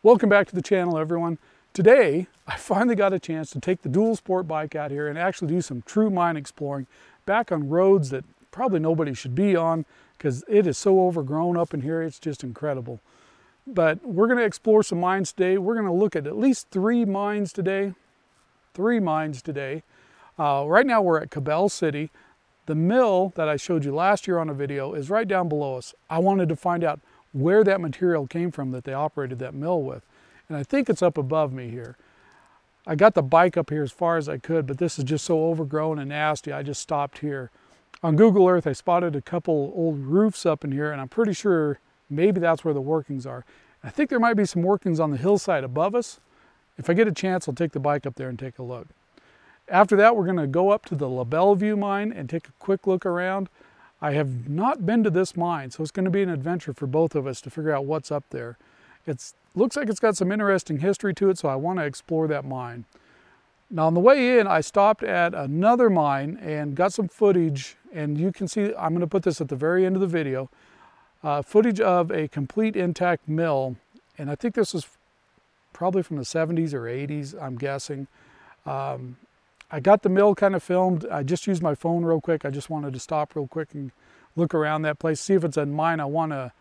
Welcome back to the channel, everyone. Today, I finally got a chance to take the dual sport bike out here and actually do some true mine exploring back on roads that probably nobody should be on because it is so overgrown up in here. It's just incredible. But we're going to explore some mines today. We're going to look at least three mines today. Right now we're at Cabell City. The mill that I showed you last year on a video is right down below us. I wanted to find out where that material came from that they operated that mill with. And I think it's up above me here. I got the bike up here as far as I could, but this is just so overgrown and nasty, I just stopped here. On Google Earth, I spotted a couple old roofs up in here, and I'm pretty sure maybe that's where the workings are. I think there might be some workings on the hillside above us. If I get a chance, I'll take the bike up there and take a look. After that, we're gonna go up to the LaBellevue mine and take a quick look around. I have not been to this mine, so it's going to be an adventure for both of us to figure out what's up there. It looks like it's got some interesting history to it, so I want to explore that mine. Now on the way in, I stopped at another mine and got some footage, and you can see, I'm going to put this at the very end of the video, footage of a complete intact mill, and I think this was probably from the 70s or 80s, I'm guessing. I got the mill kind of filmed. I just used my phone real quick. I just wanted to stop real quick and look around that place, see if it's a mine I want to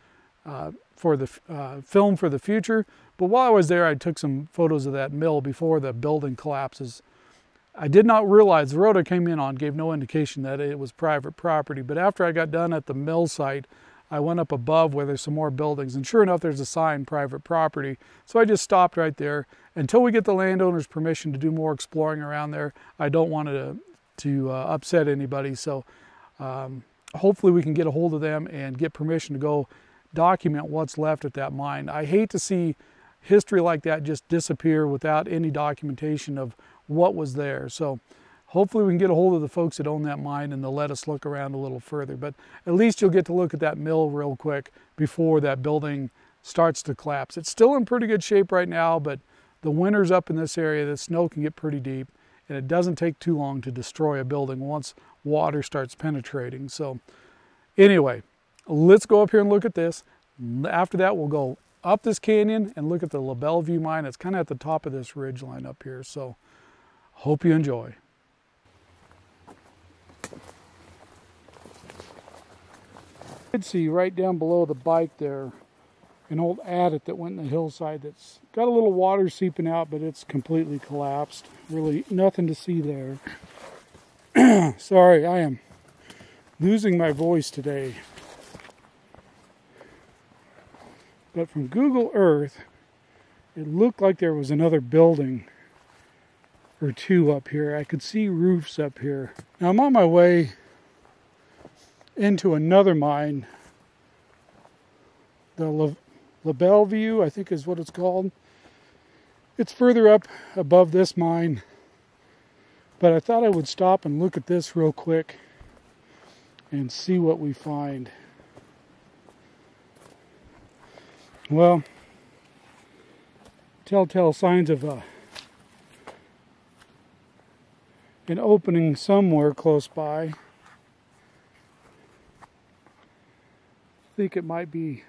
film for the future. But while I was there, I took some photos of that mill before the building collapses. I did not realize the road I came in on gave no indication that it was private property. But after I got done at the mill site, I went up above where there's some more buildings, and sure enough, there's a sign, private property. So I just stopped right there. Until we get the landowner's permission to do more exploring around there, I don't want to upset anybody. So hopefully we can get a hold of them and get permission to go document what's left at that mine. I hate to see history like that just disappear without any documentation of what was there. So hopefully we can get a hold of the folks that own that mine and they'll let us look around a little further. But at least you'll get to look at that mill real quick before that building starts to collapse. It's still in pretty good shape right now, but the winters up in this area, the snow can get pretty deep, and it doesn't take too long to destroy a building once water starts penetrating. So anyway, let's go up here and look at this. After that, we'll go up this canyon and look at the LaBellevue mine. It's kind of at the top of this ridge line up here. So hope you enjoy. You can see right down below the bike there an old adit that went in the hillside that's got a little water seeping out, but it's completely collapsed. Really nothing to see there. Sorry, I am losing my voice today. But from Google Earth, it looked like there was another building or two up here. I could see roofs up here. Now I'm on my way into another mine, the LaBellevue, I think is what it's called. It's further up above this mine, but I thought I would stop and look at this real quick and see what we find. Well, telltale signs of an opening somewhere close by. I think it might be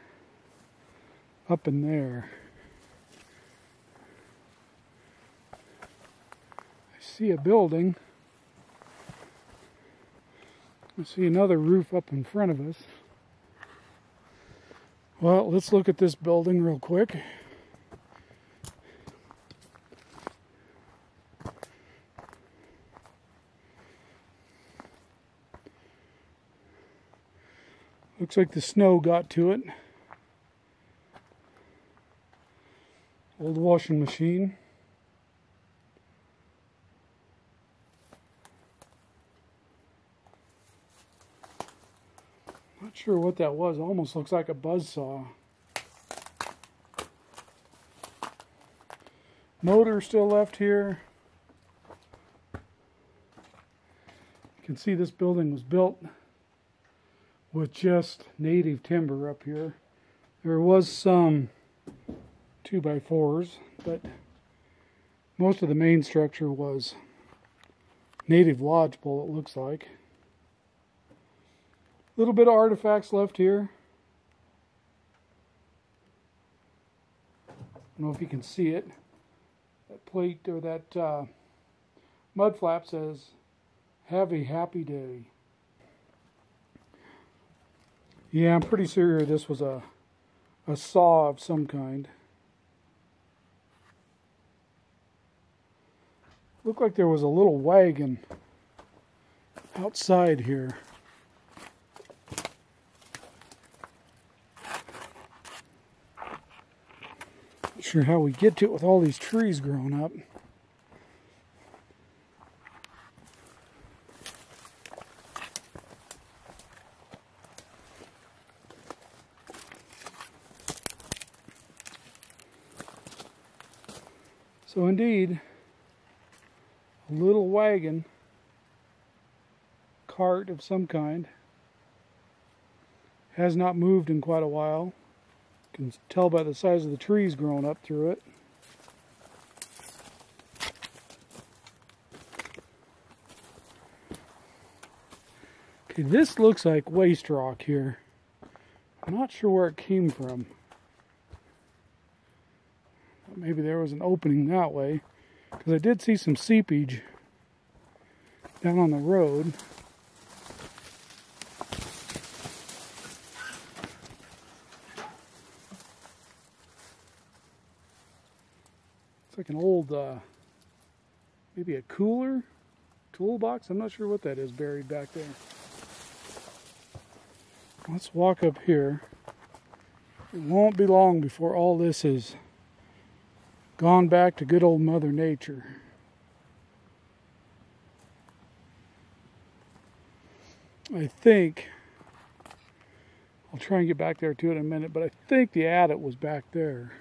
up in there. I see a building. I see another roof up in front of us. Well, let's look at this building real quick. Looks like the snow got to it. Old washing machine. Not sure what that was. Almost looks like a buzzsaw. Motor still left here. You can see this building was built with just native timber up here. There was some 2x4s, but most of the main structure was native lodgepole, it looks like. A little bit of artifacts left here. don't know if you can see it. That plate or that mud flap says, "Have a happy day." Yeah, I'm pretty sure this was a saw of some kind. Looked like there was a little wagon outside here. Not sure how we get to it with all these trees growing up. So indeed, a little wagon, cart of some kind, has not moved in quite a while. You can tell by the size of the trees growing up through it. Okay, this looks like waste rock here. I'm not sure where it came from. Maybe there was an opening that way, because I did see some seepage down on the road. It's like an old, maybe a cooler, toolbox. I'm not sure what that is buried back there. Let's walk up here. It won't be long before all this is gone back to good old Mother Nature. I think, I'll try and get back there to it in a minute, but I think the adit was back there.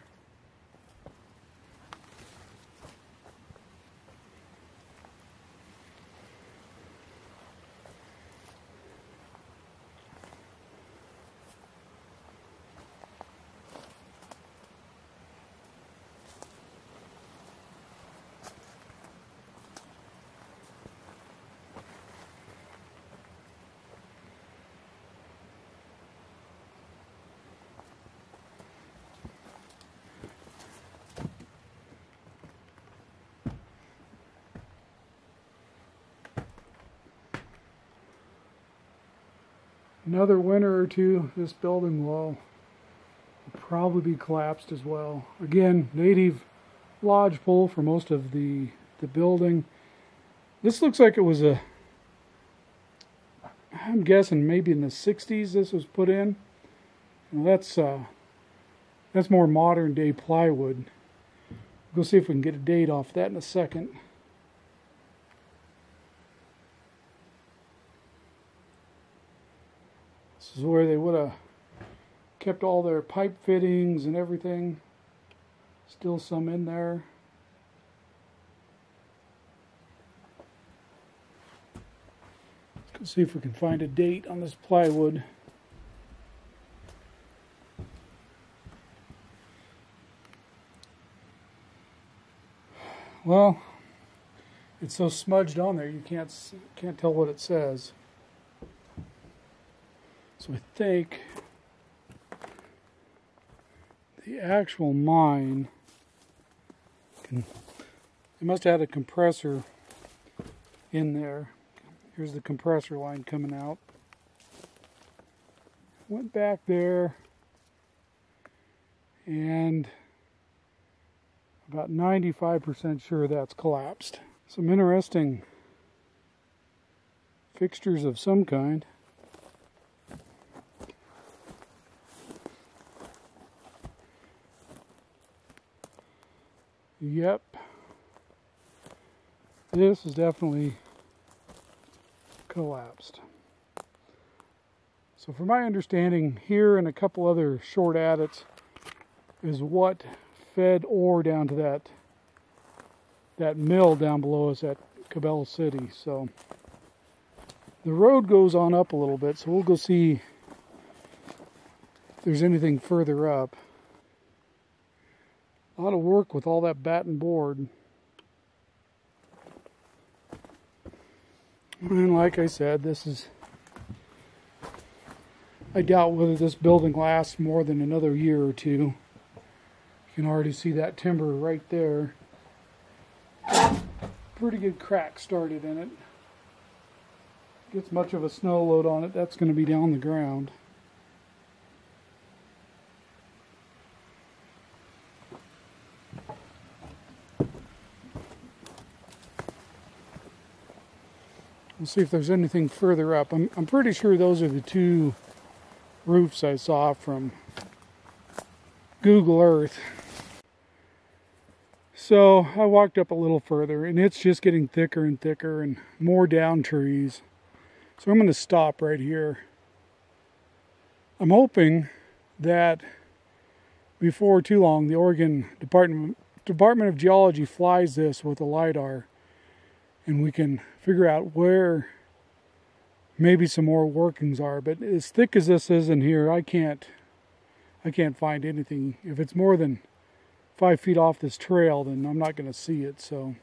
Another winter or two, this building will probably be collapsed as well. Again, native lodgepole for most of the building. This looks like it was I'm guessing maybe in the 60s this was put in. Well, that's more modern day plywood. We'll see if we can get a date off that in a second. This is where they would have kept all their pipe fittings and everything. Still some in there. Let's see if we can find a date on this plywood. Well, it's so smudged on there you can't tell what it says. So I think the actual mine they must have had a compressor in there. Here's the compressor line coming out. Went back there and about 95% sure that's collapsed. Some interesting fixtures of some kind. Yep, this is definitely collapsed. So from my understanding, here and a couple other short adits is what fed ore down to that mill down below us at Cabell City. So the road goes on up a little bit, so we'll go see if there's anything further up. A lot of work with all that batten board. And like I said, I doubt whether this building lasts more than another year or two. You can already see that timber right there. Pretty good crack started in it. Gets much of a snow load on it, that's going to be down the ground. We'll see if there's anything further up. I'm pretty sure those are the two roofs I saw from Google Earth. So I walked up a little further and it's just getting thicker and thicker and more down trees. So I'm going to stop right here. I'm hoping that before too long the Oregon Department of Geology flies this with a LiDAR and we can figure out where maybe some more workings are. But as thick as this is in here, I can't find anything. If it's more than 5 feet off this trail, then I'm not going to see it. So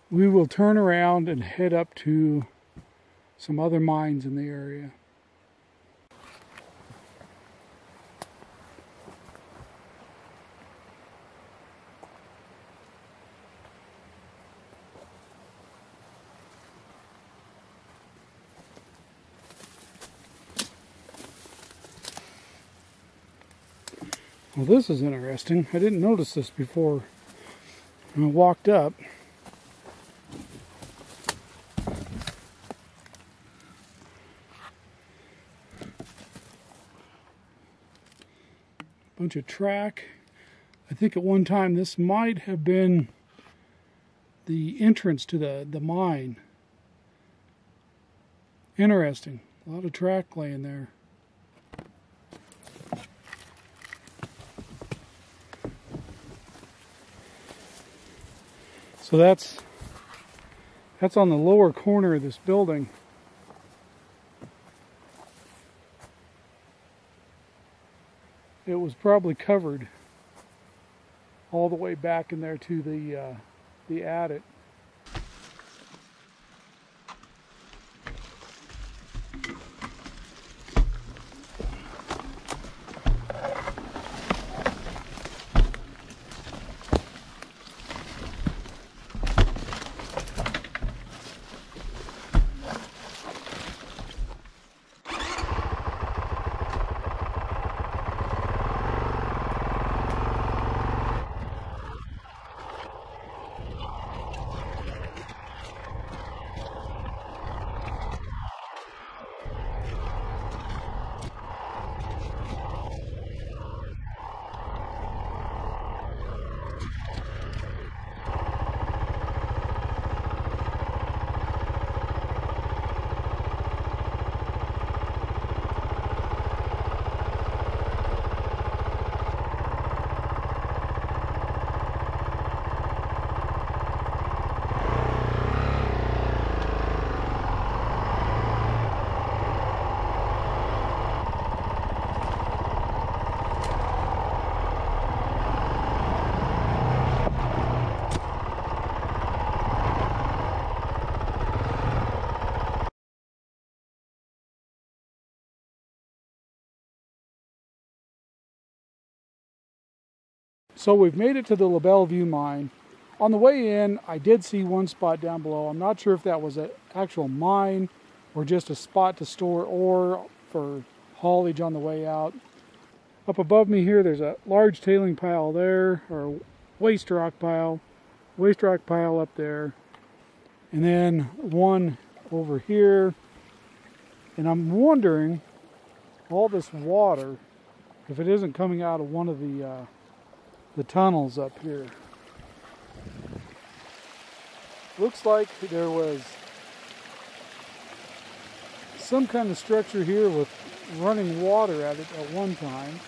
we will turn around and head up to some other mines in the area. Well, this is interesting. I didn't notice this before when I walked up. Bunch of track. I think at one time this might have been the entrance to the mine. Interesting. A lot of track laying there. So that's on the lower corner of this building. It was probably covered all the way back in there to the attic. So we've made it to the LaBellevue mine. On the way in, I did see one spot down below. I'm not sure if that was an actual mine or just a spot to store ore for haulage on the way out. Up above me here, there's a large tailing pile there, or waste rock pile up there, and then one over here. And I'm wondering, all this water, if it isn't coming out of one of the tunnels up here. Looks like there was some kind of structure here with running water at it at one time.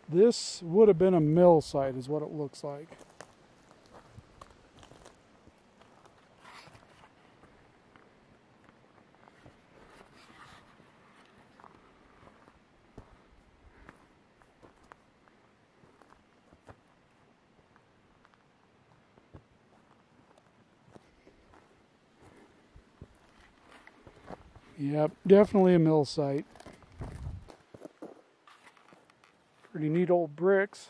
This would have been a mill site is what it looks like. Yep, definitely a mill site. Pretty neat old bricks.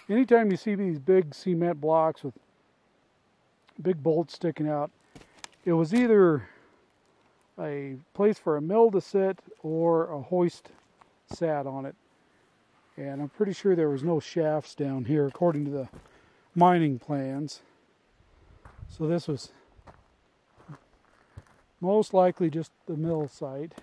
Anytime you see these big cement blocks with big bolts sticking out, it was either a place for a mill to sit or a hoist sat on it. And I'm pretty sure there was no shafts down here according to the mining plans. So this was most likely just the mill site.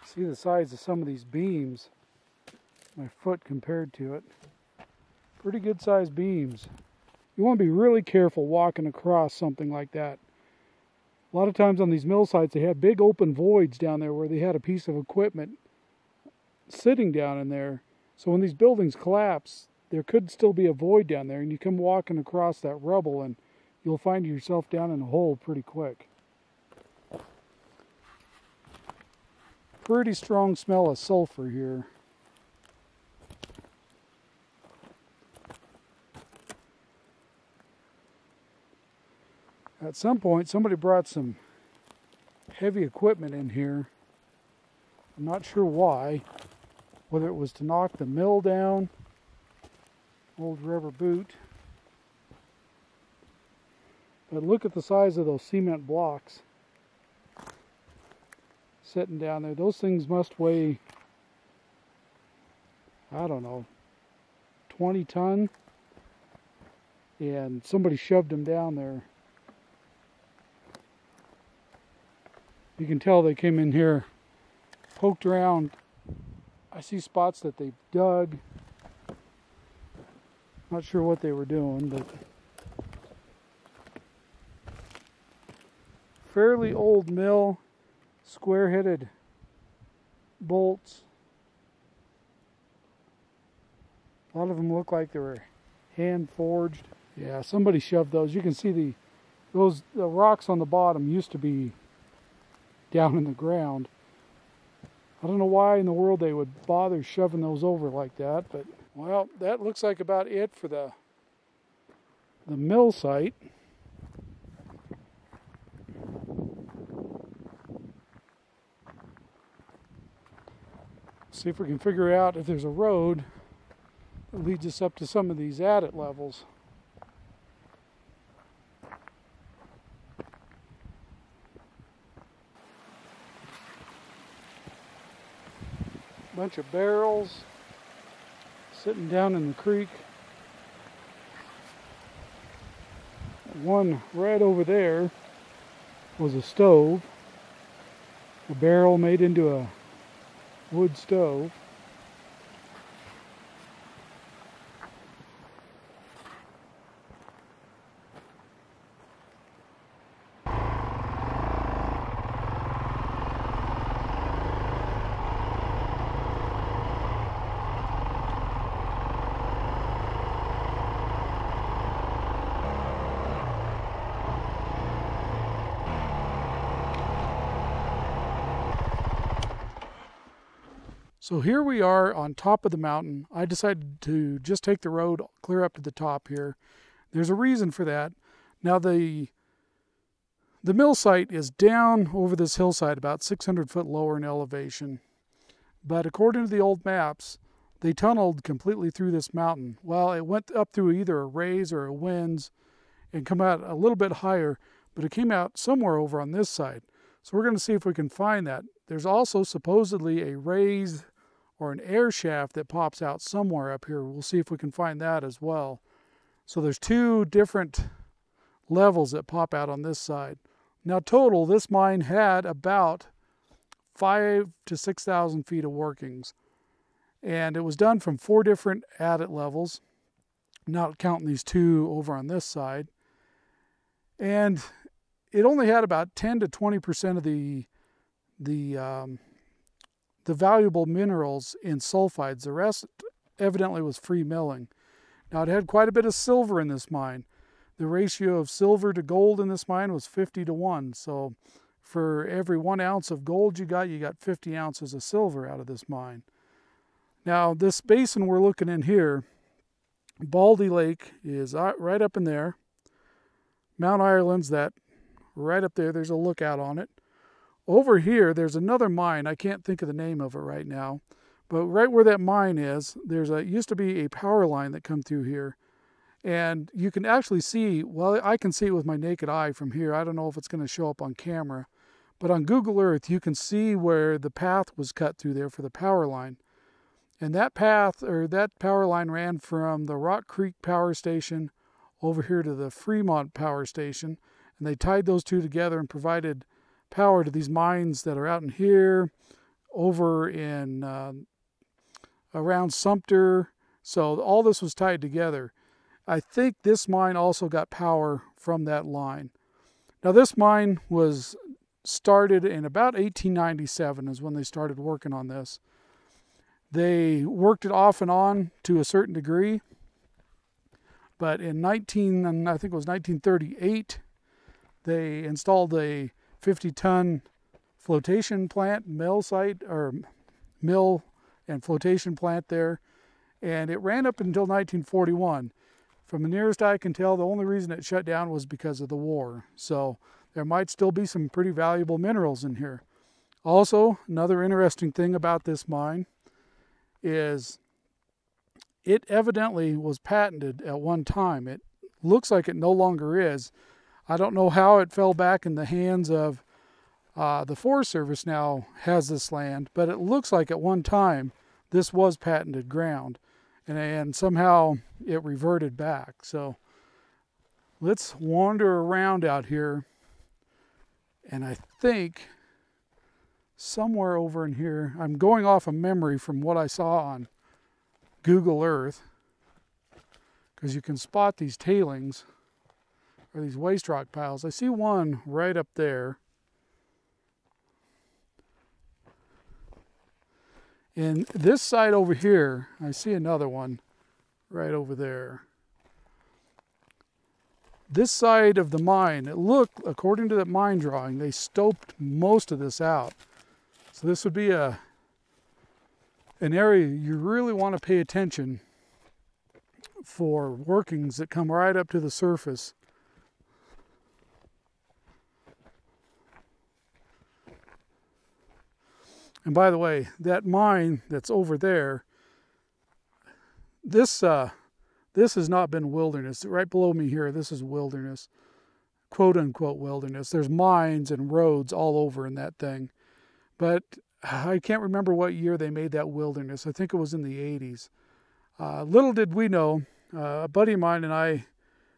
See the size of some of these beams, my foot compared to it. Pretty good sized beams. You want to be really careful walking across something like that. A lot of times on these mill sites they have big open voids down there where they had a piece of equipment sitting down in there. So when these buildings collapse, there could still be a void down there, and you come walking across that rubble and you'll find yourself down in a hole pretty quick. Pretty strong smell of sulfur here. At some point, somebody brought some heavy equipment in here. I'm not sure why. Whether it was to knock the mill down, old rubber boot. But look at the size of those cement blocks sitting down there. Those things must weigh, I don't know, 20 ton. And somebody shoved them down there. You can tell they came in here, poked around. I see spots that they dug. Not sure what they were doing, but fairly old mill, square-headed bolts. A lot of them look like they were hand forged. Yeah, somebody shoved those. You can see the rocks on the bottom used to be down in the ground. I don't know why in the world they would bother shoving those over like that, but well, that looks like about it for the mill site. See if we can figure out if there's a road that leads us up to some of these adit levels. Bunch of barrels sitting down in the creek. One right over there was a stove, a barrel made into a wood stove. So here we are on top of the mountain. I decided to just take the road clear up to the top here. There's a reason for that. Now the mill site is down over this hillside about 600 foot lower in elevation. But according to the old maps, they tunneled completely through this mountain. Well, it went up through either a raise or a winds and come out a little bit higher, but it came out somewhere over on this side. So we're going to see if we can find that. There's also supposedly a raised or an air shaft that pops out somewhere up here. We'll see if we can find that as well. So there's two different levels that pop out on this side. Now total, this mine had about 5,000 to 6,000 feet of workings. And it was done from 4 different adit levels, not counting these 2 over on this side. And it only had about 10 to 20% of the the valuable minerals in sulfides. The rest evidently was free milling. Now, it had quite a bit of silver in this mine. The ratio of silver to gold in this mine was 50-1. So for every 1 ounce of gold you got 50 ounces of silver out of this mine. Now, this basin we're looking in here, Baldy Lake is right up in there. Mount Ireland's that right up there. There's a lookout on it. Over here, there's another mine. I can't think of the name of it right now. But right where that mine is, used to be a power line that come through here. And you can actually see, well, I can see it with my naked eye from here. I don't know if it's going to show up on camera. But on Google Earth, you can see where the path was cut through there for the power line. And that path, or that power line, ran from the Rock Creek Power Station over here to the Fremont Power Station. And they tied those two together and provided power to these mines that are out in here, over in around Sumter. So all this was tied together. I think this mine also got power from that line. Now, this mine was started in about 1897 is when they started working on this. They worked it off and on to a certain degree, but in I think it was 1938, they installed a 50-ton flotation plant, mill and flotation plant there, and it ran up until 1941. From the nearest I can tell, the only reason it shut down was because of the war. So there might still be some pretty valuable minerals in here. Also, another interesting thing about this mine is it evidently was patented at one time. It looks like it no longer is. I don't know how it fell back in the hands of the Forest Service now has this land, but it looks like at one time this was patented ground, and somehow it reverted back. So let's wander around out here, and I think somewhere over in here, I'm going off of memory from what I saw on Google Earth, because you can spot these tailings or these waste rock piles. I see one right up there. And this side over here, I see another one right over there. This side of the mine, it looked, according to that mine drawing, they stoped most of this out. So this would be an area you really want to pay attention for workings that come right up to the surface. And by the way, that mine that's over there, this has not been wilderness. Right below me here, this is wilderness, quote unquote wilderness. There's mines and roads all over in that thing. But I can't remember what year they made that wilderness. I think it was in the 80s. Little did we know, a buddy of mine and I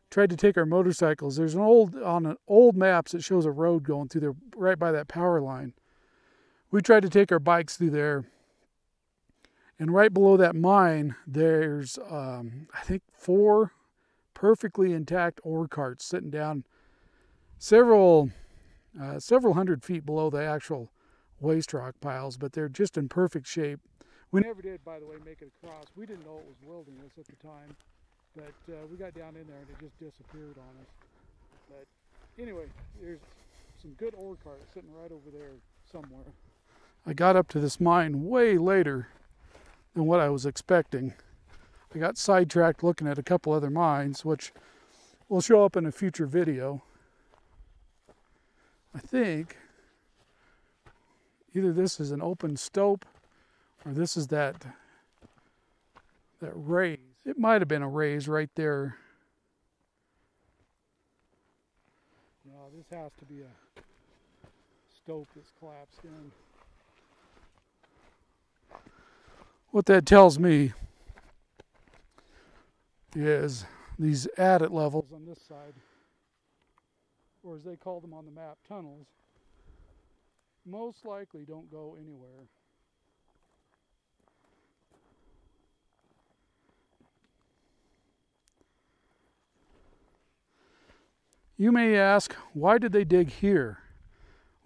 tried to take our motorcycles. There's on old maps it shows a road going through there right by that power line. We tried to take our bikes through there, and right below that mine, there's, I think, 4 perfectly intact ore carts sitting down several hundred feet below the actual waste rock piles, but they're just in perfect shape. We never did, by the way, make it across. We didn't know it was wilderness at the time, but we got down in there and it just disappeared on us. But anyway, there's some good ore carts sitting right over there somewhere. I got up to this mine way later than what I was expecting. I got sidetracked looking at a couple other mines, which will show up in a future video. I think either this is an open stope or this is that raise. It might have been a raise right there. No, this has to be a stope that's collapsed in. What that tells me is these adit levels on this side, or as they call them on the map, tunnels, most likely don't go anywhere. You may ask, why did they dig here?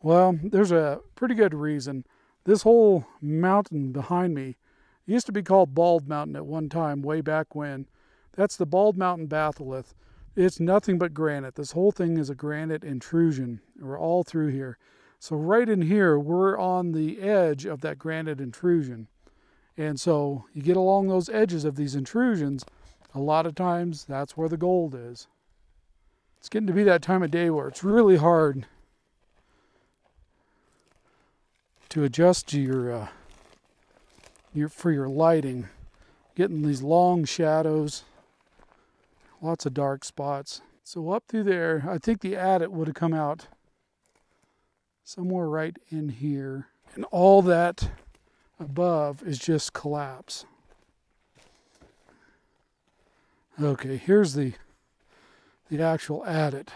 Well, there's a pretty good reason. This whole mountain behind me used to be called Bald Mountain at one time, way back when. That's the Bald Mountain batholith. It's nothing but granite. This whole thing is a granite intrusion. We're all through here. So right in here, we're on the edge of that granite intrusion. And so you get along those edges of these intrusions, a lot of times that's where the gold is. It's getting to be that time of day where it's really hard to adjust for your lighting. Getting these long shadows, lots of dark spots. So up through there, I think the adit would have come out somewhere right in here. And all that above is just collapse. Okay, here's the actual adit.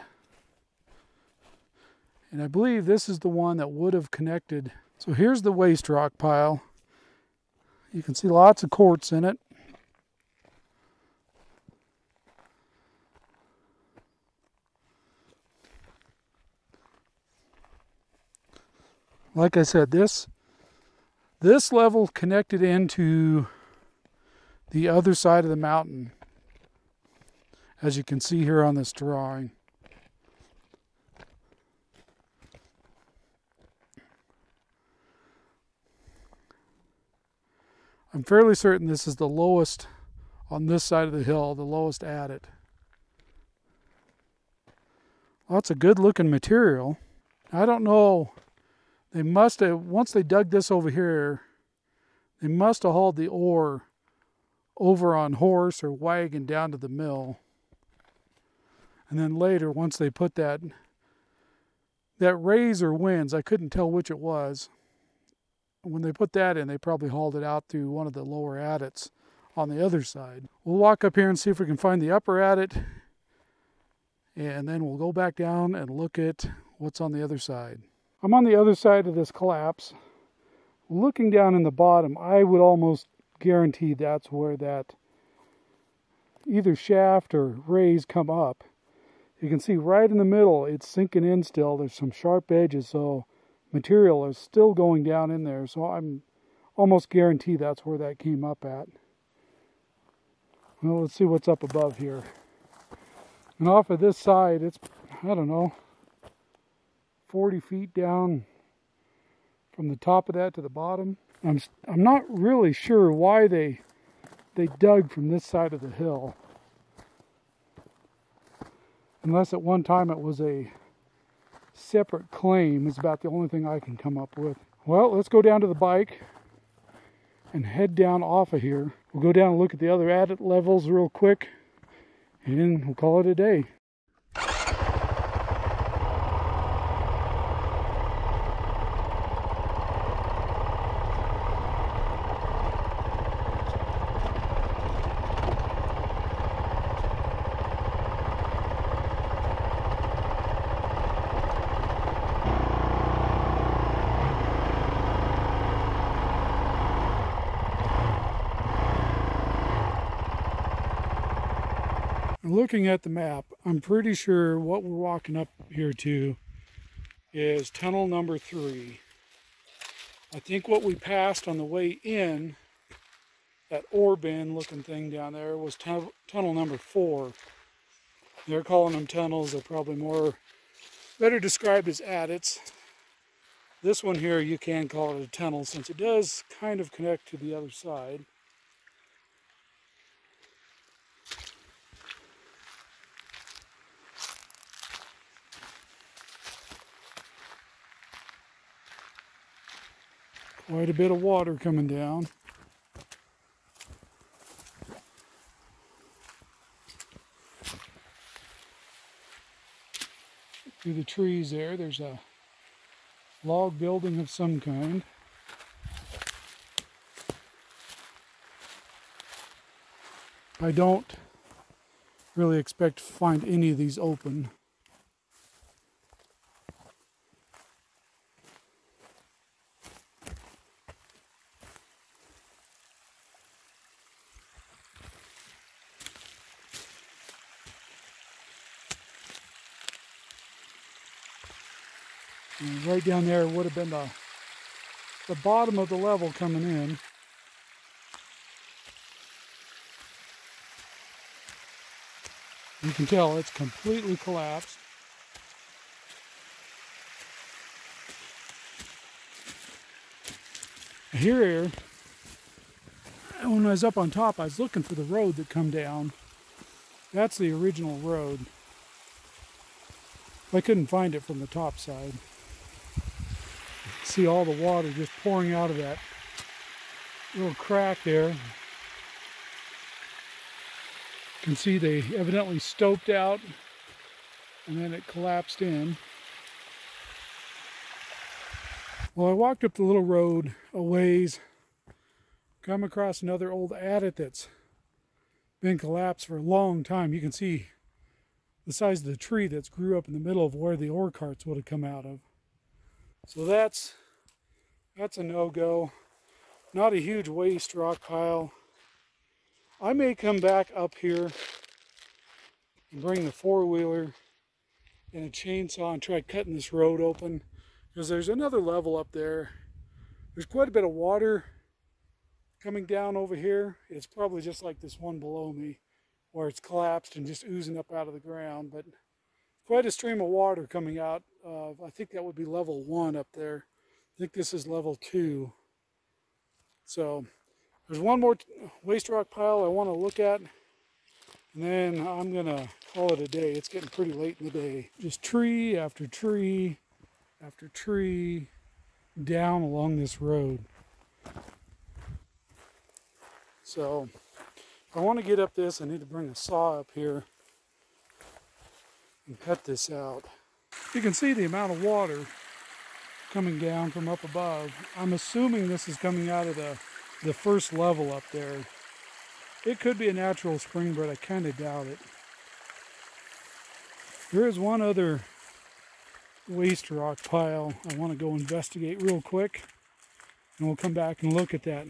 And I believe this is the one that would have connected. So here's the waste rock pile. You can see lots of quartz in it. Like I said, this level connected into the other side of the mountain, as you can see here on this drawing. I'm fairly certain this is the lowest on this side of the hill, the lowest adit. Lots of good looking material. I don't know, they must have, once they dug this over here, they must have hauled the ore over on horse or wagon down to the mill. And then later, once they put that raise or winds, I couldn't tell which it was. When they put that in, they probably hauled it out through one of the lower adits on the other side. We'll walk up here and see if we can find the upper adit, and then we'll go back down and look at what's on the other side. I'm on the other side of this collapse. Looking down in the bottom, I would almost guarantee that's where that either shaft or raise come up. You can see right in the middle, it's sinking in still. There's some sharp edges, so material is still going down in there. So I'm almost guarantee that's where that came up at. Well, let's see what's up above here. And off of this side, it's, I don't know, 40 feet down from the top of that to the bottom. I'm not really sure why they dug from this side of the hill. Unless at one time it was a separate claim, is about the only thing I can come up with. Well, let's go down to the bike and head down off of here. We'll go down and look at the other adit levels real quick, and then we'll call it a day. Looking at the map, I'm pretty sure what we're walking up here to is tunnel number 3. I think what we passed on the way in, that ore bin looking thing down there, was tunnel number 4. They're calling them tunnels. They're probably better described as adits. This one here, you can call it a tunnel since it does kind of connect to the other side. Quite a bit of water coming down. Through the trees there's a log building of some kind. I don't really expect to find any of these open. And right down there would have been the the bottom of the level coming in. You can tell it's completely collapsed. Here, when I was up on top, I was looking for the road that come down. That's the original road. I couldn't find it from the top side. See all the water just pouring out of that little crack there. You can see they evidently stoped out and then it collapsed in. Well, I walked up the little road a ways, come across another old adit that's been collapsed for a long time. You can see the size of the tree that's grew up in the middle of where the ore carts would have come out of. So that's a no-go. Not a huge waste rock pile. I may come back up here and bring the four-wheeler and a chainsaw and try cutting this road open, because there's another level up there. There's quite a bit of water coming down over here. It's probably just like this one below me, where it's collapsed and just oozing up out of the ground, but quite a stream of water coming out of, I think that would be level 1 up there. I think this is level 2. So there's one more waste rock pile I want to look at, and then I'm gonna call it a day. It's getting pretty late in the day. Just tree after tree after tree down along this road. So if I want to get up this, I need to bring a saw up here and cut this out. You can see the amount of water coming down from up above. I'm assuming this is coming out of the first level up there. It could be a natural spring, but I kind of doubt it. There is one other waste rock pile I want to go investigate real quick, and we'll come back and look at that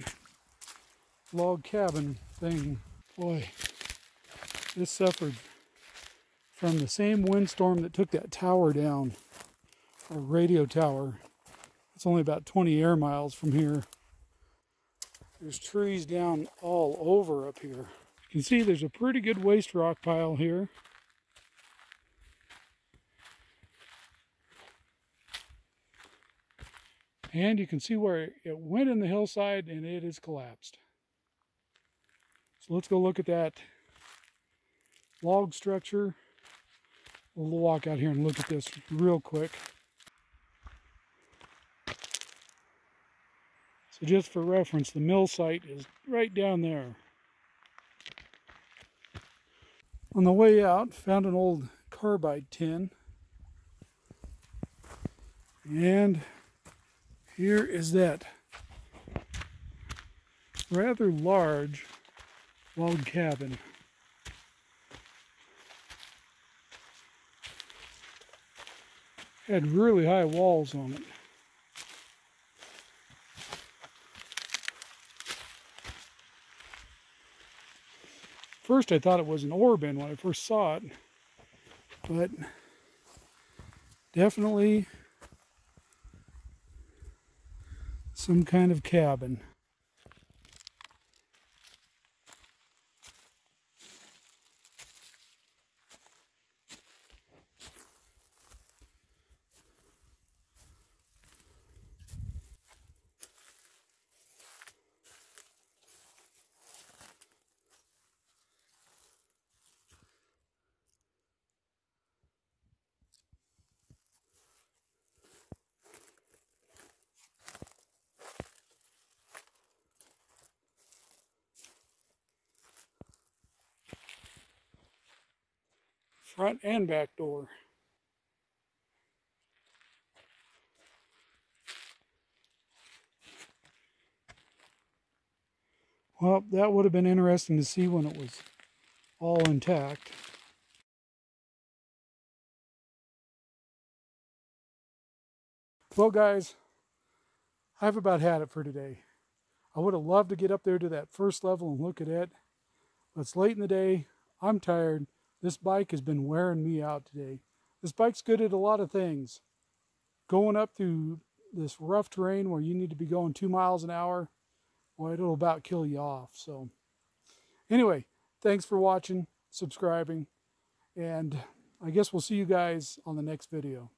log cabin thing. Boy, this suffered from the same windstorm that took that tower down, our radio tower. It's only about 20 air miles from here. There's trees down all over up here. You can see there's a pretty good waste rock pile here. And you can see where it went in the hillside and it is collapsed. So let's go look at that log structure. We'll walk out here and look at this real quick. So just for reference, the mill site is right down there. On the way out, found an old carbide tin. And here is that rather large log cabin. Had really high walls on it. First I thought it was an ore bin when I first saw it, but definitely some kind of cabin. Front and back door. Well, that would have been interesting to see when it was all intact. Well, guys, I've about had it for today. I would have loved to get up there to that first level and look at it, but it's late in the day. I'm tired. This bike has been wearing me out today. This bike's good at a lot of things. Going up through this rough terrain where you need to be going 2 miles an hour, well, it'll about kill you off. So anyway, thanks for watching, subscribing, and I guess we'll see you guys on the next video.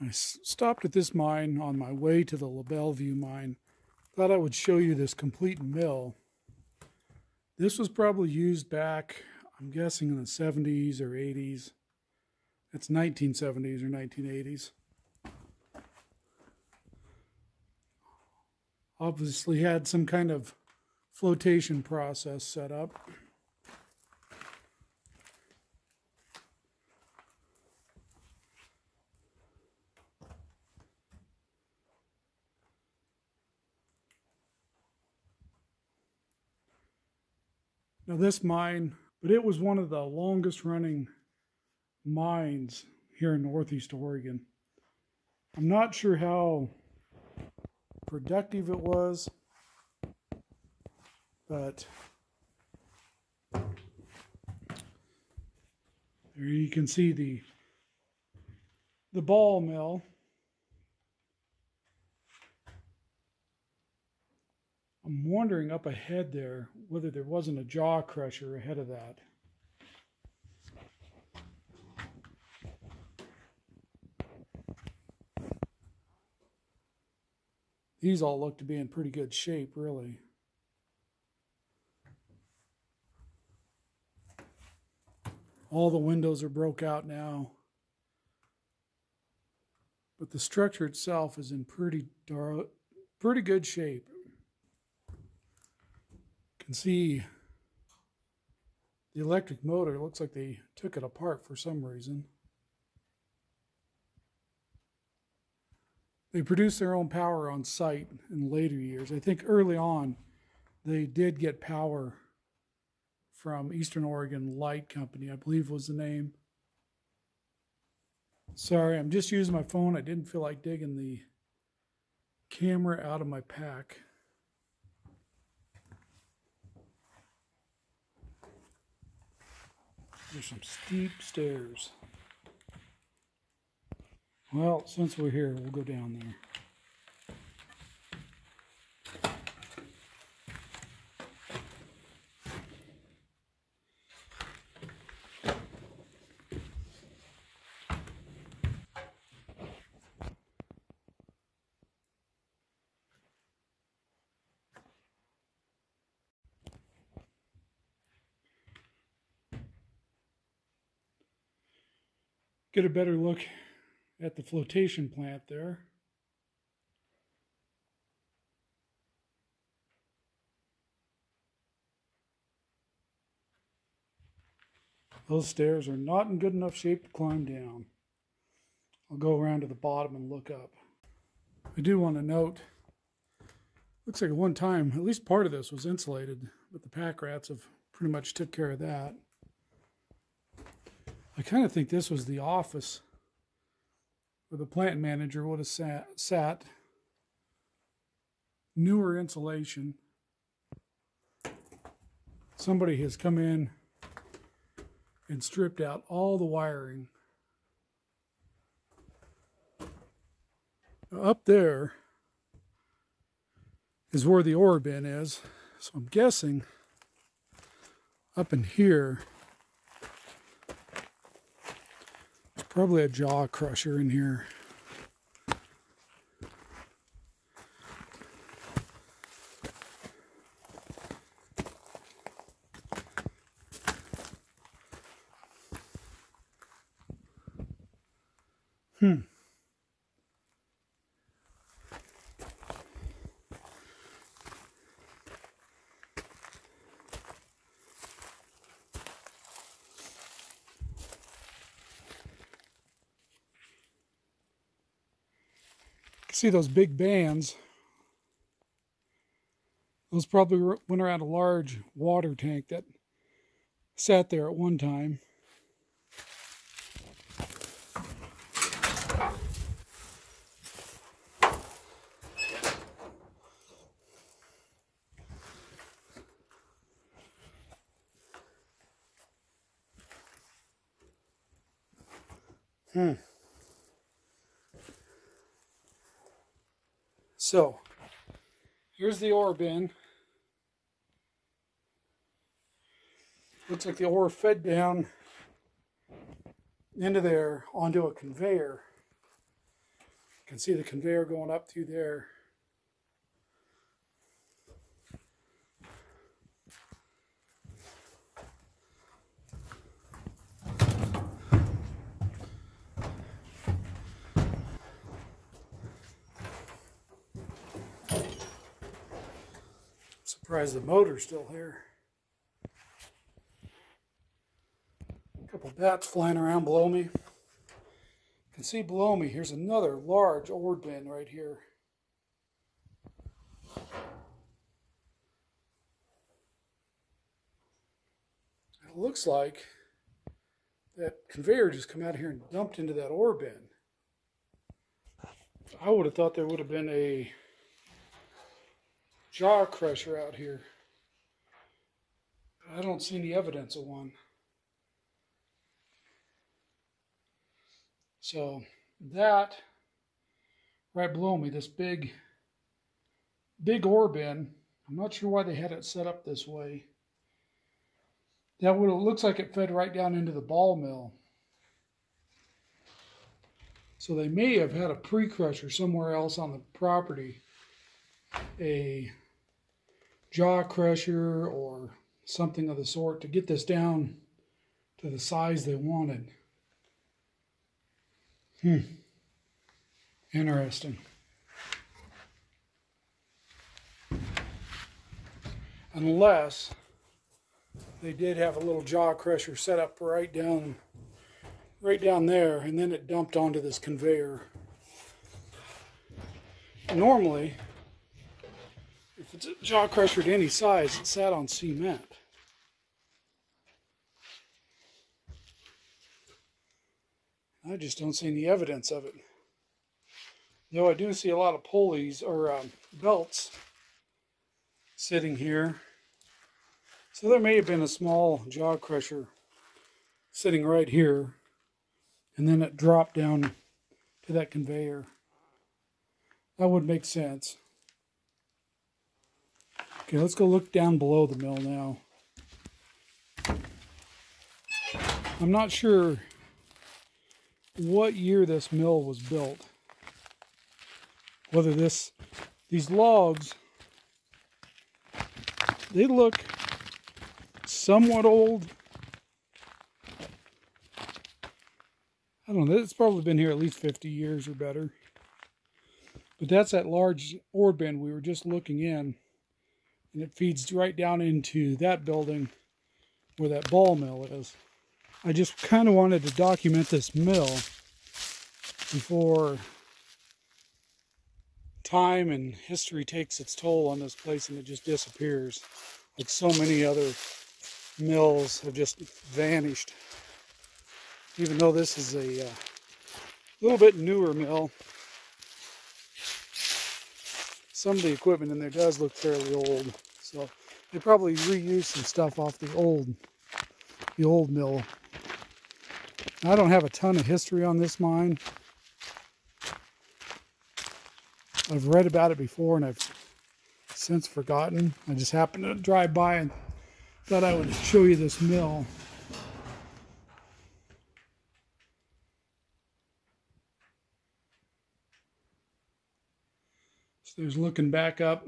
I stopped at this mine on my way to the LaBellevue mine. Thought I would show you this complete mill. This was probably used back, I'm guessing, in the 70s or 80s. It's 1970s or 1980s. Obviously had some kind of flotation process set up. Now this mine, but it was one of the longest running mines here in Northeast Oregon. I'm not sure how productive it was, but there you can see the ball mill. I'm wondering up ahead there whether there wasn't a jaw crusher ahead of that. These all look to be in pretty good shape, really. All the windows are broke out now, but the structure itself is in pretty good shape. Can see the electric motor. Looks like they took it apart for some reason. They produce their own power on site in later years. I think early on they did get power from Eastern Oregon Light Company, I believe was the name. Sorry, I'm just using my phone. I didn't feel like digging the camera out of my pack. There's some steep stairs. Well, since we're here, we'll go down there. Get a better look at the flotation plant there. Those stairs are not in good enough shape to climb down. I'll go around to the bottom and look up. I do want to note, looks like at one time, at least part of this was insulated, but the pack rats have pretty much took care of that. I kind of think this was the office where the plant manager would have sat. Newer insulation. Somebody has come in and stripped out all the wiring. Now, up there is where the ore bin is. So I'm guessing up in here, there's probably a jaw crusher in here. See those big bands? Those probably went around a large water tank that sat there at one time. So, here's the ore bin. Looks like the ore fed down into there onto a conveyor. You can see the conveyor going up through there. Surprised the motor's still here. A couple bats flying around below me. You can see below me, here's another large ore bin right here. It looks like that conveyor just come out of here and dumped into that ore bin. I would have thought there would have been a jaw crusher out here. I don't see any evidence of one. So that right below me, this big ore bin, I'm not sure why they had it set up this way. That would have looks like it fed right down into the ball mill. So they may have had a pre-crusher somewhere else on the property, a jaw crusher or something of the sort, to get this down to the size they wanted. Interesting. Unless they did have a little jaw crusher set up right down there, and then it dumped onto this conveyor. Normally, if it's a jaw crusher to any size, it sat on cement. I just don't see any evidence of it. Though I do see a lot of pulleys or belts sitting here. So there may have been a small jaw crusher sitting right here, and then it dropped down to that conveyor. That would make sense. Okay, let's go look down below the mill now. I'm not sure what year this mill was built. Whether these logs, they look somewhat old. I don't know, it's probably been here at least 50 years or better. But that's that large ore bin we were just looking in. And it feeds right down into that building where that ball mill is. I just kind of wanted to document this mill before time and history takes its toll on this place and it just disappears. Like so many other mills have just vanished. Even though this is a little bit newer mill, some of the equipment in there does look fairly old. So they probably reused some stuff off the old mill. I don't have a ton of history on this mine. I've read about it before and I've since forgotten. I just happened to drive by and thought I would show you this mill. So there's looking back up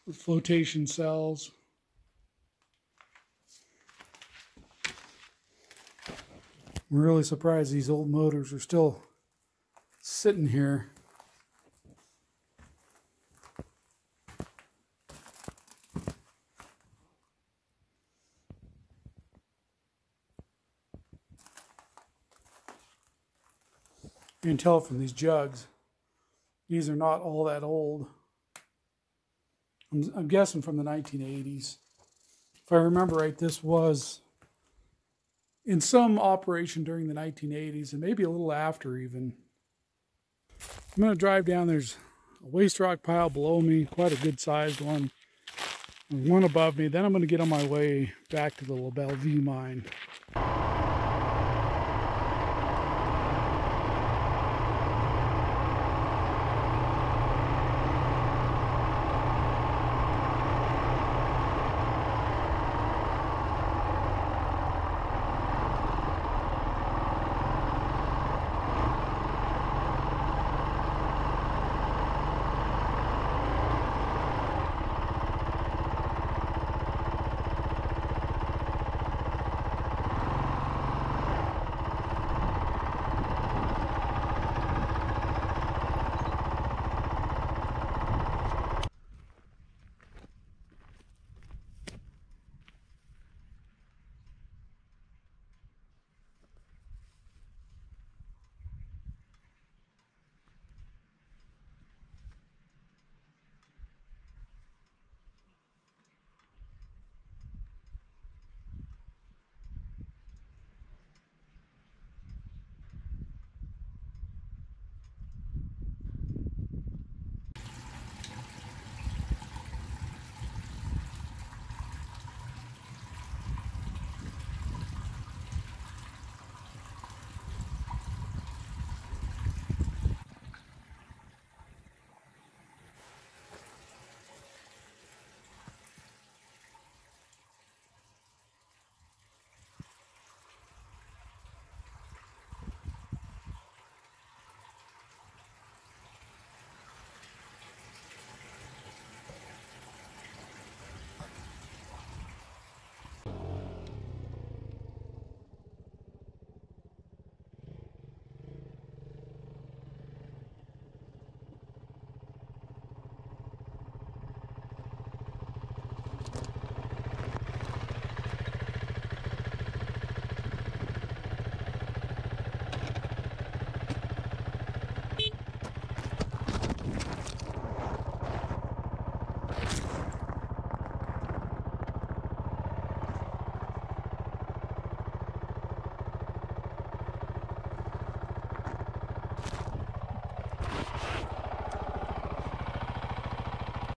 with flotation cells. I'm really surprised these old motors are still sitting here. You can tell from these jugs, these are not all that old. I'm guessing from the 1980s. If I remember right, this was in some operation during the 1980s and maybe a little after even. I'm going to drive down. There's a waste rock pile below me, quite a good sized one. There's one above me. Then I'm going to get on my way back to the LaBellevue mine.